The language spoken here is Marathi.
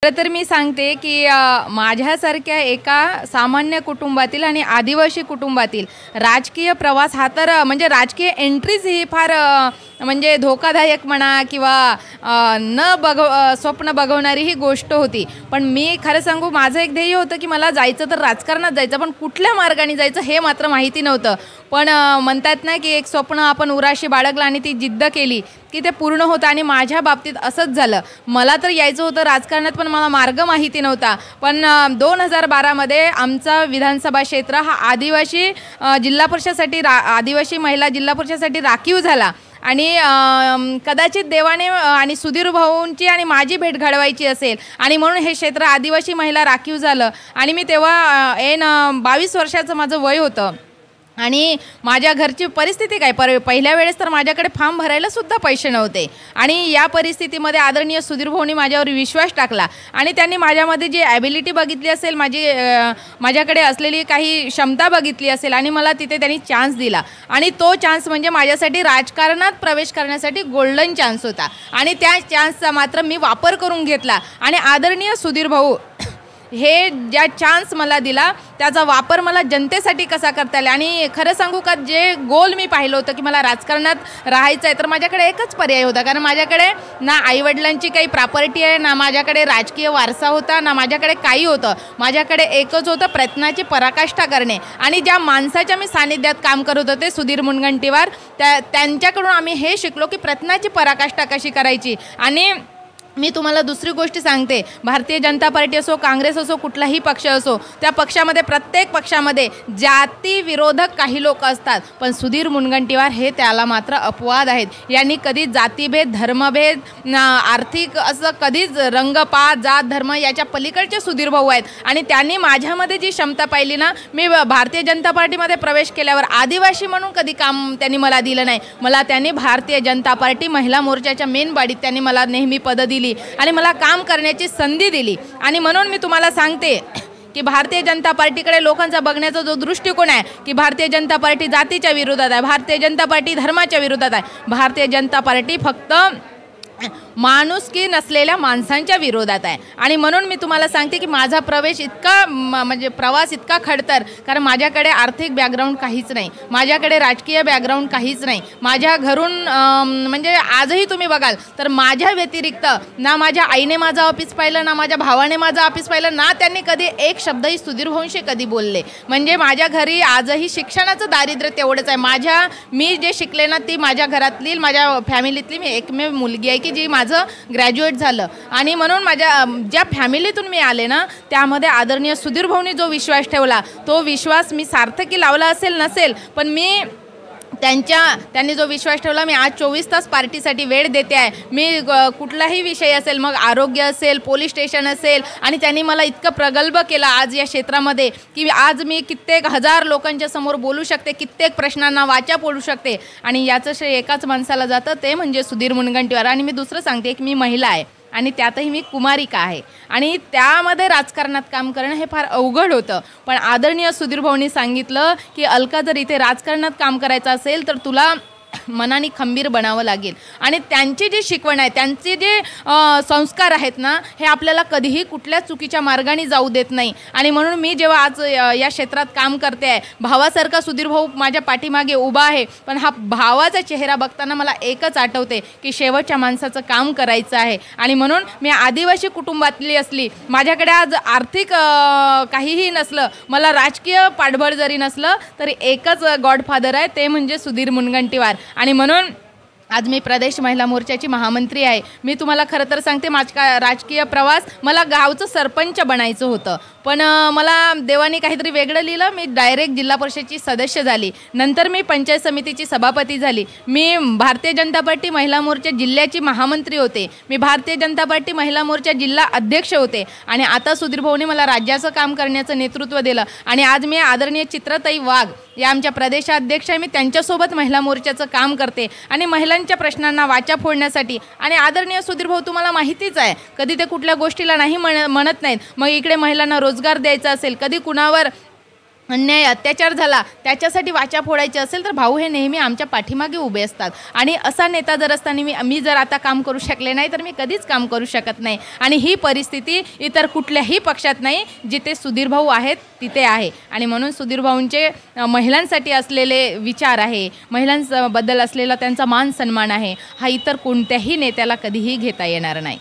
खरं तर मी सांगते की माझ्यासारख्या एका सामान्य कुटुंबातील आणि आदिवासी कुटुंबातील राजकीय प्रवास हा तर म्हणजे राजकीय एंट्रीज ही फार म्हणजे धोकादायक म्हणा किंवा स्वप्न बघवणारी ही गोष्ट होती. पण मी खरं सांगू, माझं एक ध्येय होतं की मला जायचं तर राजकारणात जायचं, पण कुठल्या मार्गाने जायचं हे मात्र माहिती नव्हतं. पण म्हणतात ना की एक स्वप्न आपण उराशी बाळगलं आणि ती जिद्द केली की ते पूर्ण होतं. आणि माझ्या बाबतीत असंच झालं. मला तर यायचं होतं राजकारणात, पण मला मार्ग माहिती नव्हता. पण 2012मध्ये आमचा विधानसभा क्षेत्र हा आदिवासी जिल्हा परिषदेसाठी आदिवासी महिला जिल्हा परिषदेसाठी राखीव झाला. आणि कदाचित देवाने आणि सुधीर भाऊंची आणि माझी भेट घडवायची असेल आणि म्हणून हे क्षेत्र आदिवासी महिला राखीव झालं. आणि मी तेव्हा 22 वर्षाचं माझं वय होतं. आणि माझ्या घरची परिस्थिती काय, पहिल्या वेळेस तर माझ्याकडे फॉर्म भरायला सुद्धा पैसे नव्हते. आणि या परिस्थितीमध्ये आदरणीय सुधीर भाऊंनी माझ्यावर विश्वास टाकला आणि त्यांनी माझ्यामध्ये जी ॲबिलिटी बघितली असेल, माझ्याकडे असलेली काही क्षमता बघितली असेल आणि मला तिथे त्यांनी चान्स दिला. आणि तो चान्स म्हणजे माझ्यासाठी राजकारणात प्रवेश करण्यासाठी गोल्डन चान्स होता. आणि त्या चान्सचा मात्र मी वापर करून घेतला. आणि आदरणीय सुधीर भाऊ हे ज्या चान्स मला दिला त्याचा वापर मला जनतेसाठी कसा करता येईल. आणि खरं सांगू का, जे गोल मी पाहिलं होतं की मला राजकारणात राहायचं आहे, तर माझ्याकडे एकच पर्याय होता. कारण माझ्याकडे ना आईवडिलांची काही प्रॉपर्टी आहे, ना माझ्याकडे राजकीय वारसा होता, ना माझ्याकडे काही होतं. माझ्याकडे एकच होतं, प्रयत्नाची पराकाष्ठा करणे. आणि ज्या माणसाच्या मी सानिध्यात काम करत होते सुधीर मुनगंटीवार, त्यांच्याकडून आम्ही हे शिकलो की प्रयत्नाची पराकाष्ठा कशी करायची. आणि मी तुम्हाला दुसरी गोष्ट सांगते, भारतीय जनता पार्टी असो, काँग्रेस असो, कुठलाही पक्ष असो, त्या पक्षामध्ये प्रत्येक पक्षामध्ये जाती विरोधक काही लोक असतात. पण सुधीर मुनगंटीवार हे त्याला मात्र अपवाद आहेत. यांनी कधीच जातीभेद, धर्मभेद, आर्थिक असं कधीच रंगपात, जात, धर्म याच्या पलीकडचे सुधीर भाऊ आहेत. आणि त्यांनी माझ्यामध्ये जी क्षमता पाहिली ना, मी भारतीय जनता पार्टीमध्ये प्रवेश केल्यावर आदिवासी म्हणून कधी काम त्यांनी मला दिलं नाही. मला त्यांनी भारतीय जनता पार्टी महिला मोर्चाच्या मेन बॉडीत त्यांनी मला नेहमी पदं दिली आणि मला काम करण्याची संधी दिली. आणि म्हणून मी तुम्हाला सांगते की भारतीय जनता पार्टीकडे लोकांचा बघण्याचा जो दृष्टिकोन आहे की भारतीय जनता पार्टी जातीच्या विरोधात आहे, भारतीय जनता पार्टी धर्माच्या विरोधात आहे, भारतीय जनता पार्टी फक्त माणुसकी नसलेल्या माणसांच्या विरोधात आहे. आणि म्हणून मी तुम्हाला सांगते की माझा प्रवेश इतका म्हणजे प्रवास इतका खडतर, कारण माझ्याकडे आर्थिक बॅकग्राऊंड काहीच नाही, माझ्याकडे राजकीय बॅकग्राऊंड काहीच नाही. माझ्या घरून म्हणजे आजही तुम्ही बघाल तर माझ्या व्यतिरिक्त ना माझ्या आईने माझं ऑफिस पाहिलं, ना माझ्या भावाने माझं ऑफिस पाहिलं, ना त्यांनी कधी एक शब्दही सुधीर भाऊंशी कधी बोलले. म्हणजे माझ्या घरी आजही शिक्षणाचं दारिद्र्य तेवढंच आहे. मी जे शिकले ना, ती माझ्या घरातली, माझ्या फॅमिलीतली मी एकमेव मुलगी आहे की जी माझं ग्रॅज्युएट झालं. आणि म्हणून माझ्या ज्या फॅमिलीतून मी आले ना, त्यामध्ये आदरणीय सुधीर भाऊंनी जो विश्वास ठेवला, तो विश्वास मी सार्थकी लावला असेल नसेल, पण मी त्यांनी जो विश्वास ठेवला, मी आज 24 तास पार्टीसाठी वेळ देते आहे. मी कुठलाही विषय असेल, मग आरोग्य असेल, पोलीस स्टेशन असेल, आणि त्यांनी मला इतकं प्रगल्भ केलं आज या क्षेत्रामध्ये की आज मी कित्येक हजार लोकांच्या समोर बोलू शकते, कित्येक प्रश्नांना वाचा फोडू शकते. आणि याचं श्रेय एकाच माणसाला जातं, ते म्हणजे सुधीर मुनगंटीवार. आणि मी दुसरं सांगते की मी महिला आहे आणि त्यातही मी कुमारिका आहे आणि त्यामध्ये राजकारणात काम करणं हे फार अवघड होतं. पण आदरणीय सुधीर भाऊंनी सांगितलं की अलका, जर इथे राजकारणात काम करायचं असेल तर तुला मनाने खंबीर बनावं लागेल. आणि त्यांची जी शिकवण आहे, त्यांचे जे संस्कार आहेत ना, हे आपल्याला कधीही कुठल्या चुकीच्या मार्गाने जाऊ देत नाही. आणि म्हणून मी जेव्हा आज या क्षेत्रात काम करते आहे, भावासारखा सुधीर भाऊ माझ्या पाठीमागे उभा आहे, पण हा भावाचा चेहरा बघताना मला एकच आठवते की शेवटच्या माणसाचं काम करायचं आहे. आणि म्हणून मी आदिवासी कुटुंबातली असली, माझ्याकडे आज आर्थिक काहीही नसलं, मला राजकीय पाठबळ जरी नसलं तरी एकच गॉडफादर आहे, ते म्हणजे सुधीर मुनगंटीवार. आणि म्हणून आज मी प्रदेश महिला मोर्चाची महामंत्री आहे. मी तुम्हाला खरं तर सांगते, माझा राजकीय प्रवास, मला गावचं सरपंच बनायचं होतं, पण मला देवाने काहीतरी वेगळं लिहिलं. मी डायरेक्ट जिल्हा परिषदेची सदस्य झाली, नंतर मी पंचायत समितीची सभापती झाली, मी भारतीय जनता पार्टी महिला मोर्चा जिल्ह्याची महामंत्री होते, मी भारतीय जनता पार्टी महिला मोर्चा जिल्हा अध्यक्ष होते. आणि आता सुधीर भाऊने मला राज्याचं काम करण्याचं नेतृत्व दिलं. आणि आज मी आदरणीय चित्रताई वाघ या आमच्या प्रदेशाध्यक्ष आहे, मी त्यांच्यासोबत महिला मोर्चाचं काम करते आणि महिलांच्या प्रश्नांना वाचा फोडण्यासाठी. आणि आदरणीय सुधीर भाऊ, तुम्हाला माहितीच आहे, कधी ते कुठल्या गोष्टीला नाही म्हणत नाहीत. मग इकडे महिलांना रोजगार द्यायचा असेल, कधी कुणावर अन्याय अत्याचार झाला त्याच्यासाठी वाचा फोडायची असेल तर भाऊ हे नेहमी आमच्या पाठीमागे उभे असतात. आणि असा नेता जर असताना मी जर आता काम करू शकले नाही तर मी कधीच काम करू शकत नाही. आणि ही परिस्थिती इतर कुठल्याही पक्षात नाही, जिथे सुधीर भाऊ आहेत तिथे आहे. आणि म्हणून सुधीर भाऊंचे महिलांसाठी असलेले विचार आहे, महिलांबद्दल असलेला त्यांचा मान सन्मान आहे, हा इतर कोणत्याही नेत्याला कधीही घेता येणार नाही.